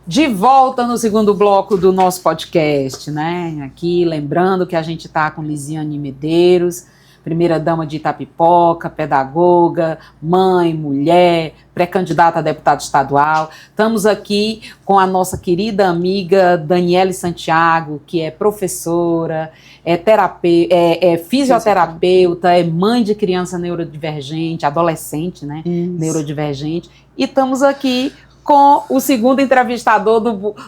De volta no segundo bloco do nosso podcast, né? Aqui, lembrando que a gente está com Lisiane Medeiros, primeira-dama de Itapipoca, pedagoga, mãe, mulher, pré-candidata a deputada estadual. Estamos aqui com a nossa querida amiga Daniele Santiago, que é professora, é fisioterapeuta, é mãe de criança neurodivergente, adolescente, né? Neurodivergente. E estamos aqui com o segundo entrevistador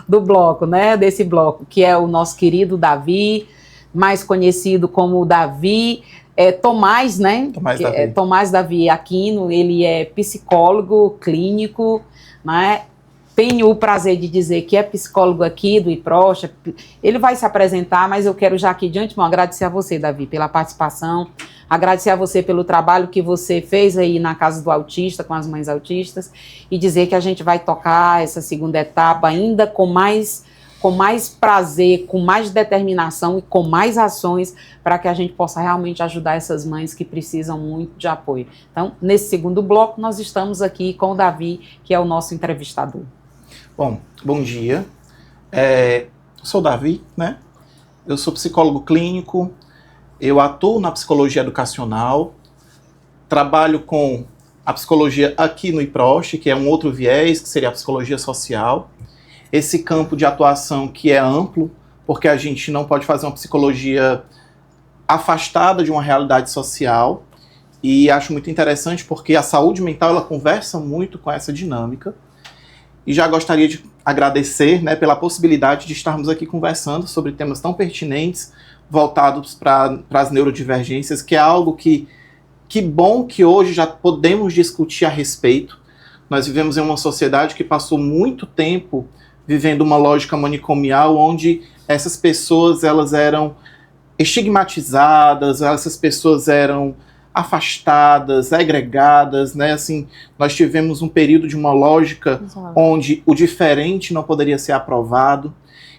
do bloco, né, desse bloco, que é o nosso querido Davi, mais conhecido como Davi Tomás, né? Tomás Davi Aquino. Ele é psicólogo clínico, né? Tenho o prazer de dizer que é psicólogo aqui do IPROST. Ele vai se apresentar, mas eu quero já aqui de antemão agradecer a você, Davi, pela participação, agradecer a você pelo trabalho que você fez aí na Casa do Autista, com as mães autistas, e dizer que a gente vai tocar essa segunda etapa ainda com mais prazer, com mais determinação e com mais ações para que a gente possa realmente ajudar essas mães que precisam muito de apoio. Então, nesse segundo bloco, nós estamos aqui com o Davi, que é o nosso entrevistador. Bom dia. Sou o Davi, né? Eu sou psicólogo clínico, eu atuo na psicologia educacional, trabalho com a psicologia aqui no IPROST, que é um outro viés, que seria a psicologia social. Esse campo de atuação que é amplo, porque a gente não pode fazer uma psicologia afastada de uma realidade social, e acho muito interessante porque a saúde mental ela conversa muito com essa dinâmica. E já gostaria de agradecer, né, pela possibilidade de estarmos aqui conversando sobre temas tão pertinentes, voltados para as neurodivergências, que é algo que bom que hoje já podemos discutir a respeito. Nós vivemos em uma sociedade que passou muito tempo vivendo uma lógica manicomial, onde essas pessoas elas eram estigmatizadas, essas pessoas eram afastadas, agregadas, né? Assim, nós tivemos um período de uma lógica onde o diferente não poderia ser aprovado.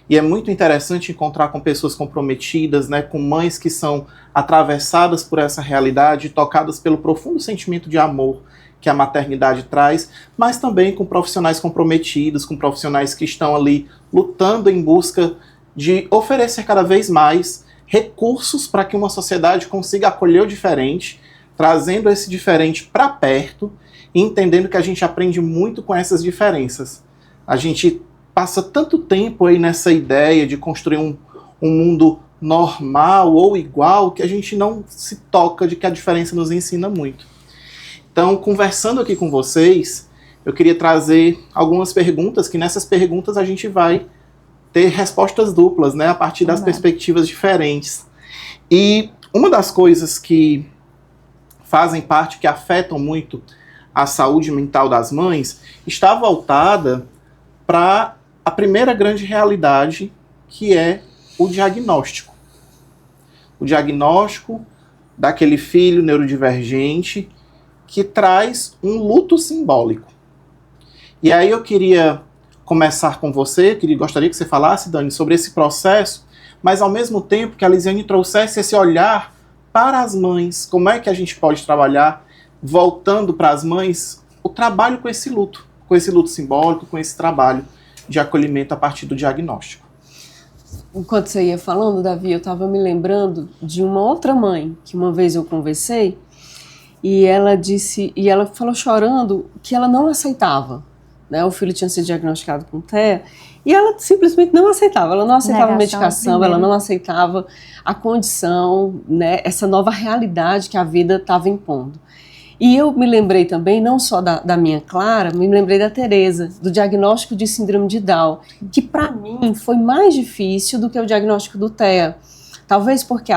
E é muito interessante encontrar com pessoas comprometidas, né, com mães que são atravessadas por essa realidade, tocadas pelo profundo sentimento de amor que a maternidade traz, mas também com profissionais comprometidos, com profissionais que estão ali lutando em busca de oferecer cada vez mais recursos para que uma sociedade consiga acolher o diferente, trazendo esse diferente para perto e entendendo que a gente aprende muito com essas diferenças. A gente passa tanto tempo aí nessa ideia de construir um mundo normal ou igual que a gente não se toca de que a diferença nos ensina muito. Então, conversando aqui com vocês, eu queria trazer algumas perguntas, que nessas perguntas a gente vai ter respostas duplas, né, a partir das perspectivas diferentes. E uma das coisas que fazem parte, que afetam muito a saúde mental das mães, está voltada para a primeira grande realidade, que é o diagnóstico. O diagnóstico daquele filho neurodivergente que traz um luto simbólico. E aí eu queria começar com você, gostaria que você falasse, Dani, sobre esse processo, mas ao mesmo tempo que a Lisiane trouxesse esse olhar para as mães, como é que a gente pode trabalhar, voltando para as mães, o trabalho com esse luto simbólico, com esse trabalho de acolhimento a partir do diagnóstico. Enquanto você ia falando, Davi, eu estava me lembrando de uma outra mãe, que uma vez eu conversei, e ela falou chorando que ela não aceitava, né? O filho tinha sido diagnosticado com TEA, e ela simplesmente não aceitava, ela não aceitava a medicação, ela não aceitava a condição, né, essa nova realidade que a vida estava impondo. E eu me lembrei também, não só da minha Clara, me lembrei da Tereza, do diagnóstico de síndrome de Down, que para mim foi mais difícil do que o diagnóstico do TEA. Talvez porque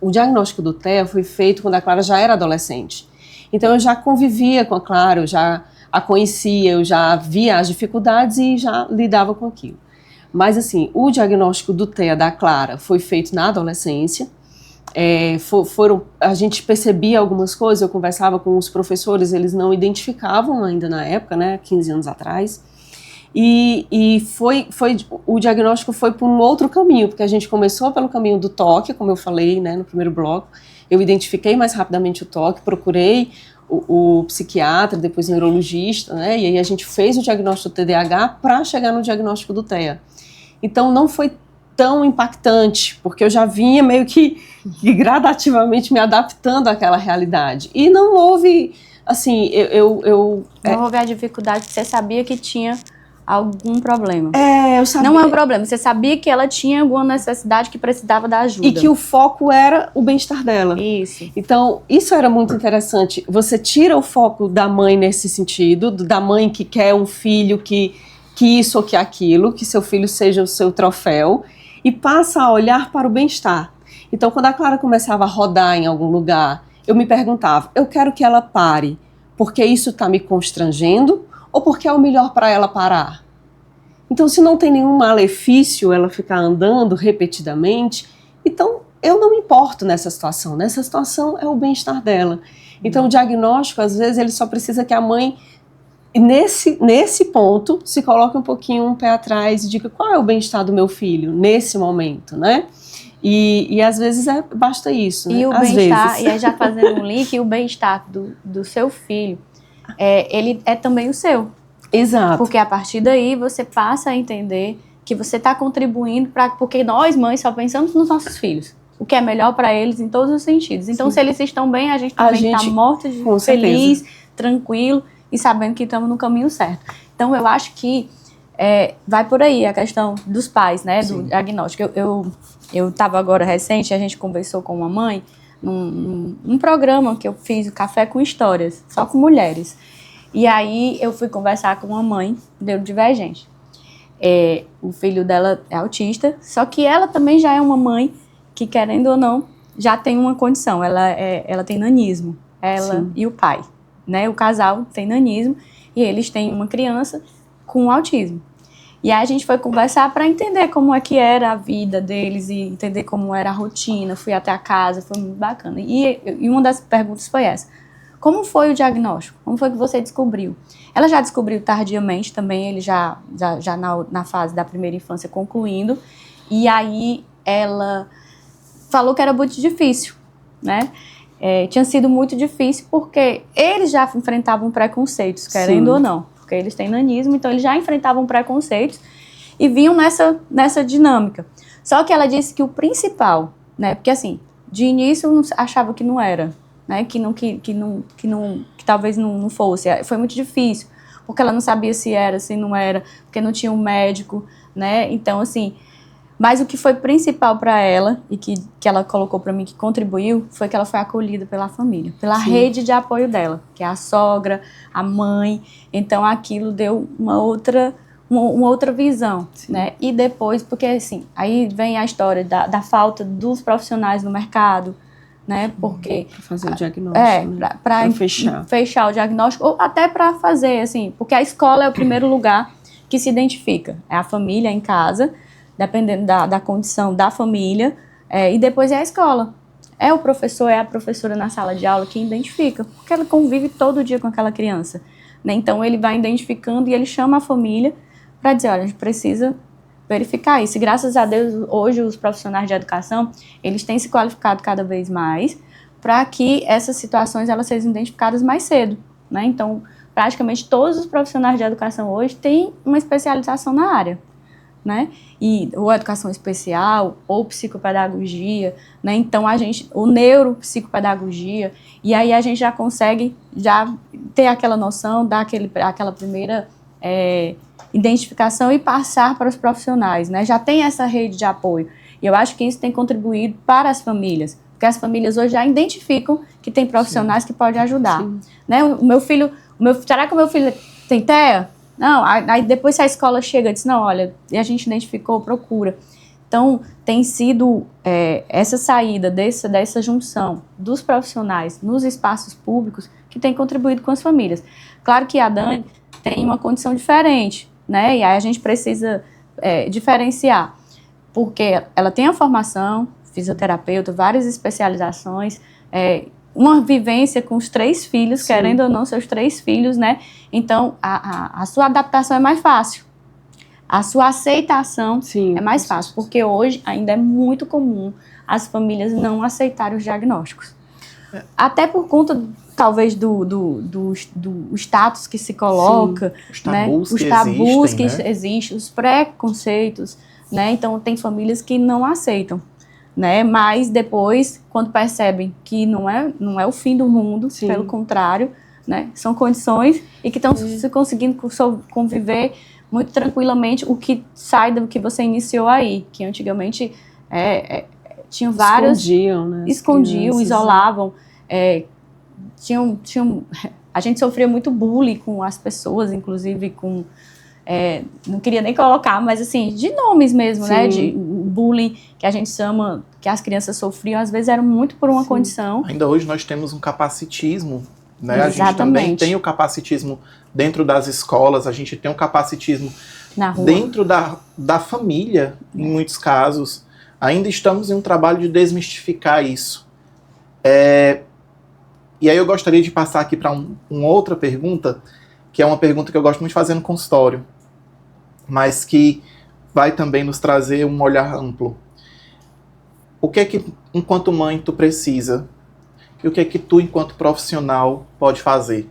o diagnóstico do TEA foi feito quando a Clara já era adolescente. Então eu já convivia com a Clara, eu já a conhecia, eu já via as dificuldades e já lidava com aquilo. Mas assim, o diagnóstico do TEA da Clara foi feito na adolescência. A gente percebia algumas coisas, eu conversava com os professores, eles não identificavam ainda na época, né, 15 anos atrás, e o diagnóstico foi por um outro caminho, porque a gente começou pelo caminho do toque, como eu falei, né, no primeiro bloco. Eu identifiquei mais rapidamente o toque, procurei o psiquiatra, depois o neurologista, né? E aí a gente fez o diagnóstico do TDAH para chegar no diagnóstico do TEA. Então não foi tão impactante, porque eu já vinha meio que gradativamente me adaptando àquela realidade. E não houve, assim, não houve a dificuldade, você sabia que tinha algum problema. Eu sabia. Não é um problema, você sabia que ela tinha alguma necessidade que precisava da ajuda. E que o foco era o bem-estar dela. Isso. Então, isso era muito interessante. Você tira o foco da mãe nesse sentido, da mãe que quer um filho que isso ou que aquilo, que seu filho seja o seu troféu, e passa a olhar para o bem-estar. Então, quando a Clara começava a rodar em algum lugar, eu me perguntava, eu quero que ela pare, porque isso está me constrangendo, ou porque é o melhor para ela parar? Então, se não tem nenhum malefício ela ficar andando repetidamente, então eu não me importo nessa situação. Nessa situação é o bem-estar dela. Então, o diagnóstico, às vezes, ele só precisa que a mãe, nesse ponto, se coloque um pouquinho um pé atrás e diga qual é o bem-estar do meu filho nesse momento, né? E às vezes basta isso, né? E o às bem-estar, vezes. e aí já fazendo um link, o bem-estar do seu filho, ele é também o seu. Exato. Porque a partir daí você passa a entender que você está contribuindo porque nós, mães, só pensamos nos nossos filhos. O que é melhor para eles em todos os sentidos. Então, se eles estão bem, a gente também está morto, feliz, tranquilo e sabendo que estamos no caminho certo. Então, eu acho que vai por aí a questão dos pais, né, do diagnóstico. Eu estava agora recente, a gente conversou com uma mãe num programa que eu fiz, o Café com Histórias, só com mulheres. E aí eu fui conversar com uma mãe neurodivergente. O filho dela é autista, só que ela também já é uma mãe que, querendo ou não, já tem uma condição. Ela tem nanismo, ela e o pai, né? O casal tem nanismo e eles têm uma criança com autismo. E aí a gente foi conversar para entender como é que era a vida deles e entender como era a rotina. Fui até a casa, foi muito bacana. E uma das perguntas foi essa. Como foi o diagnóstico? Como foi que você descobriu? Ela já descobriu tardiamente também, ele já na fase da primeira infância concluindo. E aí ela falou que era muito difícil, né? Tinha sido muito difícil porque eles já enfrentavam preconceitos, querendo ou não. Porque eles têm nanismo, então eles já enfrentavam preconceitos e vinham nessa dinâmica. Só que ela disse que o principal, né? Porque assim, de início eu achava que não era, né? Que talvez não fosse. Foi muito difícil, porque ela não sabia se era, se não era, porque não tinha um médico, né? Então, assim, mas o que foi principal para ela e que ela colocou para mim que contribuiu foi que ela foi acolhida pela família, pela rede de apoio dela, que é a sogra, a mãe. Então aquilo deu uma outra visão, né? E depois, porque assim, aí vem a história da falta dos profissionais no mercado, né? Porque para fazer o diagnóstico, né? Para fechar o diagnóstico, ou até para fazer assim, porque a escola é o primeiro lugar que se identifica, é a família em casa, dependendo da condição da família, e depois é a escola. É o professor, é a professora na sala de aula que identifica, porque ela convive todo dia com aquela criança, né? Então ele vai identificando e ele chama a família para dizer, olha, a gente precisa verificar isso. E graças a Deus, hoje os profissionais de educação, eles têm se qualificado cada vez mais para que essas situações elas sejam identificadas mais cedo, né? Então, praticamente todos os profissionais de educação hoje têm uma especialização na área, né? Ou educação especial, ou psicopedagogia, né? Então ou neuropsicopedagogia, e aí a gente já consegue ter aquela noção, dar aquela primeira identificação e passar para os profissionais, né? Já tem essa rede de apoio, e eu acho que isso tem contribuído para as famílias, porque as famílias hoje já identificam que tem profissionais que podem ajudar, né? Será que o meu filho tem TEA? Não, aí depois se a escola chega e diz, não, olha, e a gente identificou, procura. Então, tem sido essa saída dessa junção dos profissionais nos espaços públicos que tem contribuído com as famílias. Claro que a Dani tem uma condição diferente, né? E aí a gente precisa diferenciar, porque ela tem a formação, fisioterapeuta, várias especializações, uma vivência com os 3 filhos, querendo ou não, seus 3 filhos, né? Então, a sua adaptação é mais fácil. A sua aceitação é mais fácil, porque hoje ainda é muito comum as famílias não aceitarem os diagnósticos. Até por conta talvez do status que se coloca, os tabus que existem, os preconceitos, né? Então tem famílias que não aceitam, né? Mas depois, quando percebem que não é o fim do mundo, pelo contrário, né? São condições e que estão se conseguindo conviver muito tranquilamente, o que sai do que você iniciou aí, que antigamente tinham vários... Escondiam, isolavam, a gente sofria muito bullying com as pessoas, inclusive com... não queria nem colocar, mas assim, de nomes mesmo, né? De bullying que a gente chama, que as crianças sofriam, às vezes era muito por uma condição. Ainda hoje nós temos um capacitismo, né? A gente também tem o capacitismo dentro das escolas, a gente tem o capacitismo na rua, dentro da família, em muitos casos. Ainda estamos em um trabalho de desmistificar isso. E aí eu gostaria de passar aqui para uma outra pergunta, que é uma pergunta que eu gosto muito de fazer no consultório, mas que vai também nos trazer um olhar amplo. O que é que, enquanto mãe, tu precisa? E o que é que tu, enquanto profissional, pode fazer?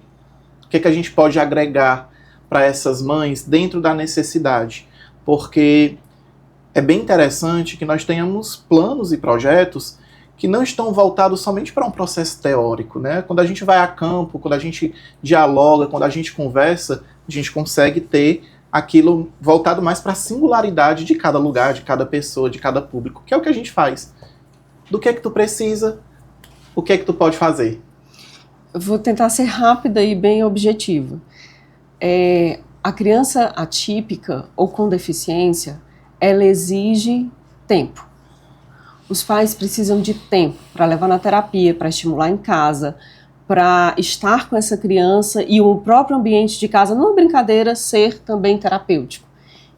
O que é que a gente pode agregar para essas mães dentro da necessidade? Porque é bem interessante que nós tenhamos planos e projetos que não estão voltados somente para um processo teórico, né? Quando a gente vai a campo, quando a gente dialoga, quando a gente conversa, a gente consegue ter aquilo voltado mais para a singularidade de cada lugar, de cada pessoa, de cada público, que é o que a gente faz. Do que é que tu precisa? O que é que tu pode fazer? Eu vou tentar ser rápida e bem objetiva. A criança atípica ou com deficiência, ela exige tempo. Os pais precisam de tempo para levar na terapia, para estimular em casa, para estar com essa criança e o próprio ambiente de casa, numa brincadeira, ser também terapêutico.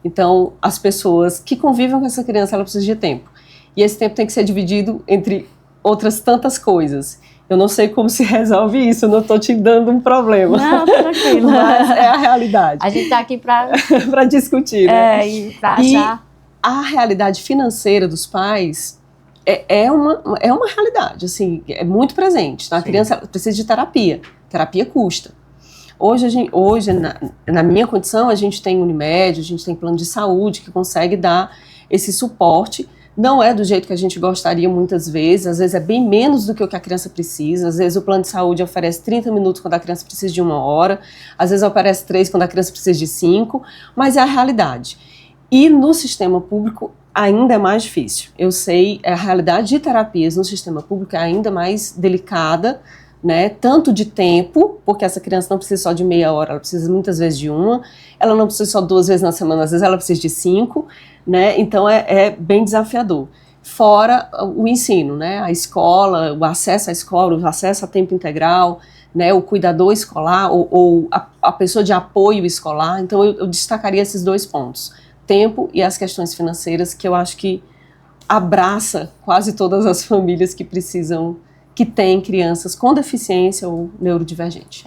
Então, as pessoas que convivem com essa criança, ela precisa de tempo. E esse tempo tem que ser dividido entre outras tantas coisas. Eu não sei como se resolve isso, eu não estou te dando um problema. Não, tranquilo. Mas é a realidade. A gente está aqui para para discutir, né? E para achar. A realidade financeira dos pais é uma realidade, assim, é muito presente. A criança precisa de terapia. Terapia custa. Hoje na minha condição, a gente tem Unimed, a gente tem plano de saúde que consegue dar esse suporte. Não é do jeito que a gente gostaria muitas vezes, às vezes é bem menos do que o que a criança precisa, às vezes o plano de saúde oferece 30 minutos quando a criança precisa de 1 hora, às vezes oferece 3 quando a criança precisa de 5, mas é a realidade. E no sistema público ainda é mais difícil. Eu sei, a realidade de terapias no sistema público é ainda mais delicada, né? Tanto de tempo, porque essa criança não precisa só de meia hora, ela precisa muitas vezes de 1, ela não precisa só 2 vezes na semana, às vezes ela precisa de 5, né? Então é bem desafiador. Fora o ensino, né? A escola, o acesso à escola, o acesso a tempo integral, né? O cuidador escolar ou a pessoa de apoio escolar. Então eu destacaria esses 2 pontos. Tempo e as questões financeiras, que eu acho que abraça quase todas as famílias que precisam, que têm crianças com deficiência ou neurodivergente.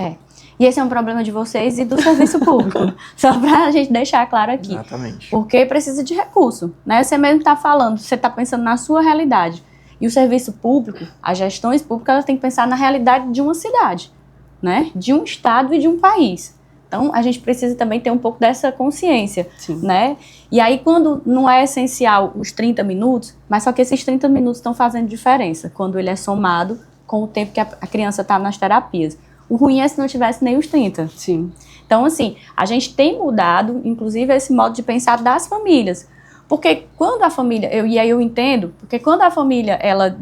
E esse é um problema de vocês e do serviço público. Só para a gente deixar claro aqui. Exatamente. Porque precisa de recurso, né? Você mesmo está falando, você está pensando na sua realidade. E o serviço público, as gestões públicas, elas têm que pensar na realidade de uma cidade, né? De um estado e de um país. Então, a gente precisa também ter um pouco dessa consciência, né? E aí, quando não é essencial os 30 minutos, mas só que esses 30 minutos estão fazendo diferença, quando ele é somado com o tempo que a criança está nas terapias. O ruim é se não tivesse nem os 30. Sim. Então, assim, a gente tem mudado, inclusive, esse modo de pensar das famílias. Porque quando a família, e aí eu entendo, porque quando a família, ela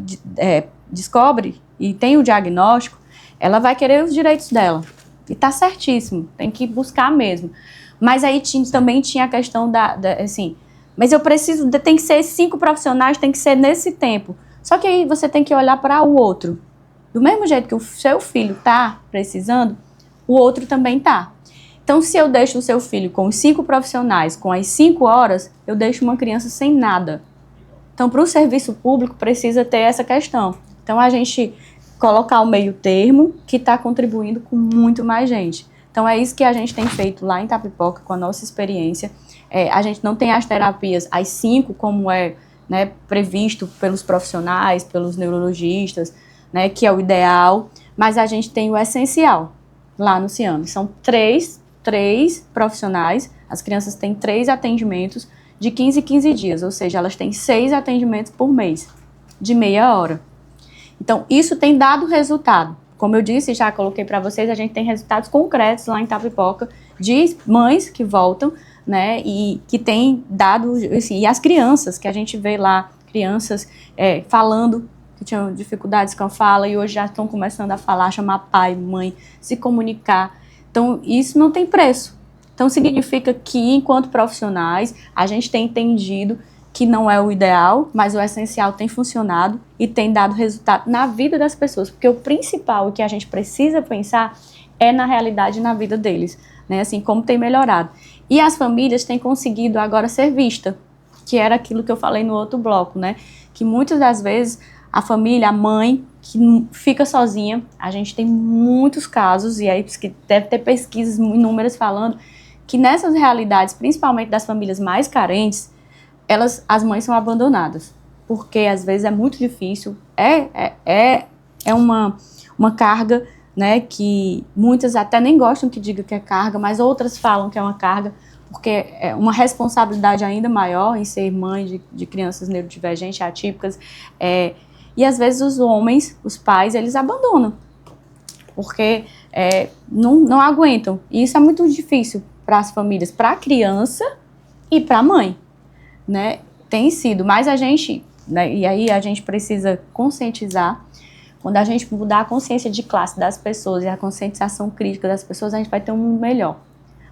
descobre e tem o diagnóstico, ela vai querer os direitos dela. E tá certíssimo, tem que buscar mesmo. Mas aí também tinha a questão assim, mas eu preciso, tem que ser 5 profissionais, tem que ser nesse tempo. Só que aí você tem que olhar para o outro. Do mesmo jeito que o seu filho tá precisando, o outro também tá. Então, se eu deixo o seu filho com os 5 profissionais, com as 5 horas, eu deixo uma criança sem nada. Então, para o serviço público, precisa ter essa questão. Então, a gente colocar o meio termo que está contribuindo com muito mais gente. Então é isso que a gente tem feito lá em Itapipoca com a nossa experiência. A gente não tem as terapias às 5 como é, né, previsto pelos profissionais, pelos neurologistas, né, que é o ideal, mas a gente tem o essencial lá no CIAME. São três profissionais, as crianças têm 3 atendimentos de 15 em 15 dias, ou seja, elas têm 6 atendimentos por mês, de meia hora. Então, isso tem dado resultado. Como eu disse, já coloquei para vocês, a gente tem resultados concretos lá em Itapipoca de mães que voltam, né, e que tem dado, assim, e as crianças, que a gente vê lá, crianças falando, que tinham dificuldades com a fala, e hoje já estão começando a falar, chamar pai, mãe, se comunicar. Então, isso não tem preço. Então, significa que, enquanto profissionais, a gente tem entendido que não é o ideal, mas o essencial tem funcionado e tem dado resultado na vida das pessoas, porque o principal, o que a gente precisa pensar, é na realidade e na vida deles, né? Assim, como tem melhorado. E as famílias têm conseguido agora ser vista, que era aquilo que eu falei no outro bloco, né? Que muitas das vezes a família, a mãe, que fica sozinha, a gente tem muitos casos, e aí que deve ter pesquisas inúmeras falando, que nessas realidades, principalmente das famílias mais carentes, as mães são abandonadas, porque às vezes é muito difícil, é uma carga, né, que muitas até nem gostam que diga que é carga, mas outras falam que é uma carga, porque é uma responsabilidade ainda maior em ser mãe de crianças neurodivergentes, atípicas, e às vezes os homens, os pais, eles abandonam, porque não aguentam, e isso é muito difícil para as famílias, para a criança e para a mãe. Né, tem sido, mas a gente, né, e aí a gente precisa conscientizar. Quando a gente mudar a consciência de classe das pessoas e a conscientização crítica das pessoas, a gente vai ter um mundo melhor,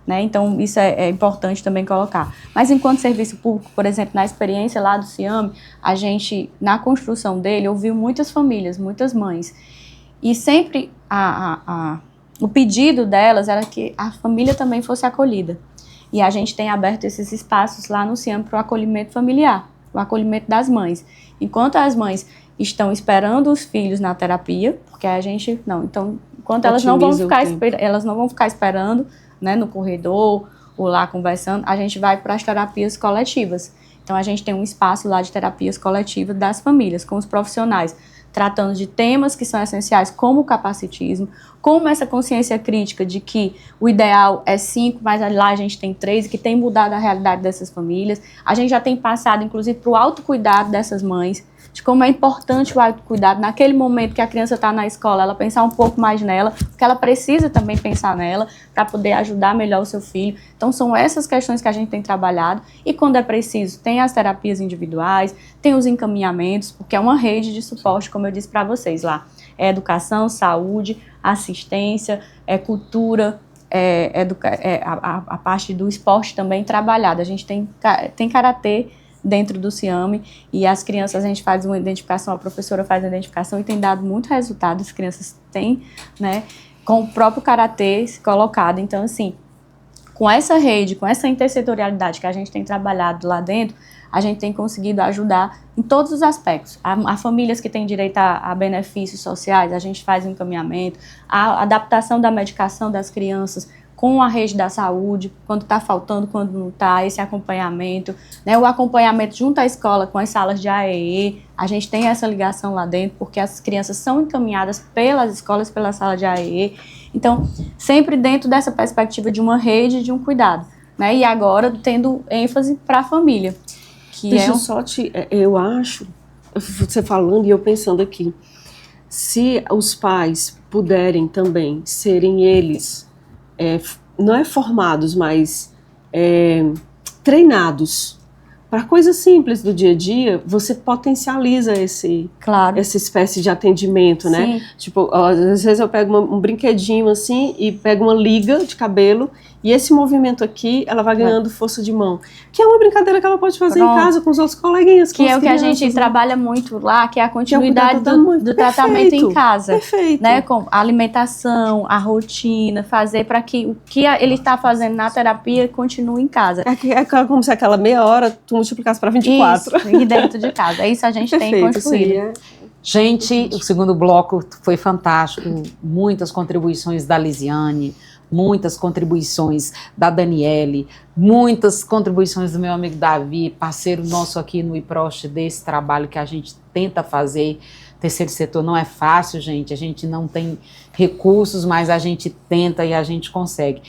né? Então isso é importante também colocar. Mas enquanto serviço público, por exemplo, na experiência lá do CIAME, a gente, na construção dele, ouviu muitas famílias, muitas mães, e sempre o pedido delas era que a família também fosse acolhida. E a gente tem aberto esses espaços lá no CIAME para o acolhimento familiar, o acolhimento das mães. Enquanto as mães estão esperando os filhos na terapia, porque a gente não, então, enquanto elas não vão ficar esperando, né, no corredor ou lá conversando, a gente vai para as terapias coletivas. Então a gente tem um espaço lá de terapias coletivas das famílias, com os profissionais, tratando de temas que são essenciais, como o capacitismo, como essa consciência crítica de que o ideal é 5, mas lá a gente tem 3, e que tem mudado a realidade dessas famílias. A gente já tem passado, inclusive, para o autocuidado dessas mães, de como é importante o autocuidado. Naquele momento que a criança está na escola, ela pensar um pouco mais nela, porque ela precisa também pensar nela para poder ajudar melhor o seu filho. Então, são essas questões que a gente tem trabalhado. E quando é preciso, tem as terapias individuais, tem os encaminhamentos, porque é uma rede de suporte, como eu disse para vocês lá. É educação, saúde, assistência, cultura, a parte do esporte também trabalhada. A gente tem karatê dentro do CIAME, e as crianças, a gente faz uma identificação, a professora faz uma identificação e tem dado muito resultado, as crianças têm, né, com o próprio karatê colocado. Então, assim, com essa rede, com essa intersetorialidade que a gente tem trabalhado lá dentro, a gente tem conseguido ajudar em todos os aspectos. A famílias que têm direito a benefícios sociais, a gente faz um encaminhamento, a adaptação da medicação das crianças com a rede da saúde, quando está faltando, quando não está, esse acompanhamento, né, o acompanhamento junto à escola com as salas de AEE, a gente tem essa ligação lá dentro, porque as crianças são encaminhadas pelas escolas, pela sala de AEE, então, sempre dentro dessa perspectiva de uma rede, de um cuidado, né, e agora tendo ênfase para a família. Deixa eu só eu acho, você falando e eu pensando aqui, se os pais puderem também serem eles, não é formados, mas treinados para coisas simples do dia a dia, você potencializa essa espécie de atendimento, né? Tipo, às vezes eu pego um brinquedinho assim e pego uma liga de cabelo e esse movimento aqui, ela vai ganhando força de mão. Que é uma brincadeira que ela pode fazer em casa com os outros coleguinhas. Que é o que a gente trabalha muito lá, que é a continuidade do tratamento em casa. Perfeito. Né? Com a alimentação, a rotina, fazer para que o que ele está fazendo na terapia continue em casa. É como se aquela meia hora tu multiplicasse para 24. Isso, e dentro de casa. É isso que a gente tem construído. Gente, o segundo bloco foi fantástico. Muitas contribuições da Lisiane, muitas contribuições da Daniele, muitas contribuições do meu amigo Davi, parceiro nosso aqui no IPROST, desse trabalho que a gente tenta fazer Terceiro setor não é fácil, gente. A gente não tem recursos, mas a gente tenta e a gente consegue.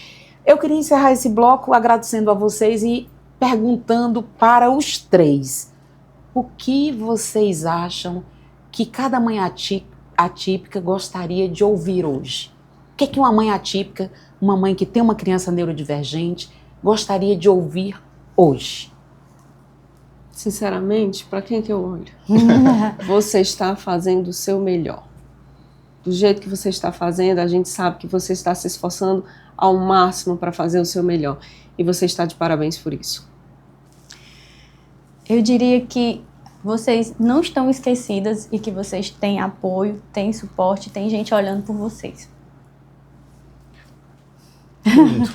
Eu queria encerrar esse bloco agradecendo a vocês e perguntando para os três: o que vocês acham que cada mãe atípica gostaria de ouvir hoje? O que é que uma mãe atípica, uma mãe que tem uma criança neurodivergente, gostaria de ouvir hoje? Sinceramente, para quem que eu olho? Você está fazendo o seu melhor. Do jeito que você está fazendo, a gente sabe que você está se esforçando ao máximo para fazer o seu melhor. E você está de parabéns por isso. Eu diria que vocês não estão esquecidas e que vocês têm apoio, têm suporte, tem gente olhando por vocês. Lindo.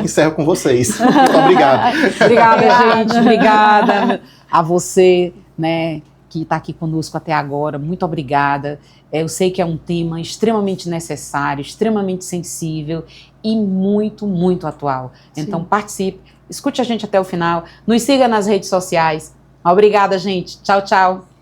Encerro com vocês. Muito obrigado. Obrigada, gente. Obrigada a você, né, que está aqui conosco até agora. Muito obrigada. Eu sei que é um tema extremamente necessário, extremamente sensível e muito, muito atual. Sim. Então participe, escute a gente até o final, nos siga nas redes sociais. Obrigada, gente. Tchau, tchau.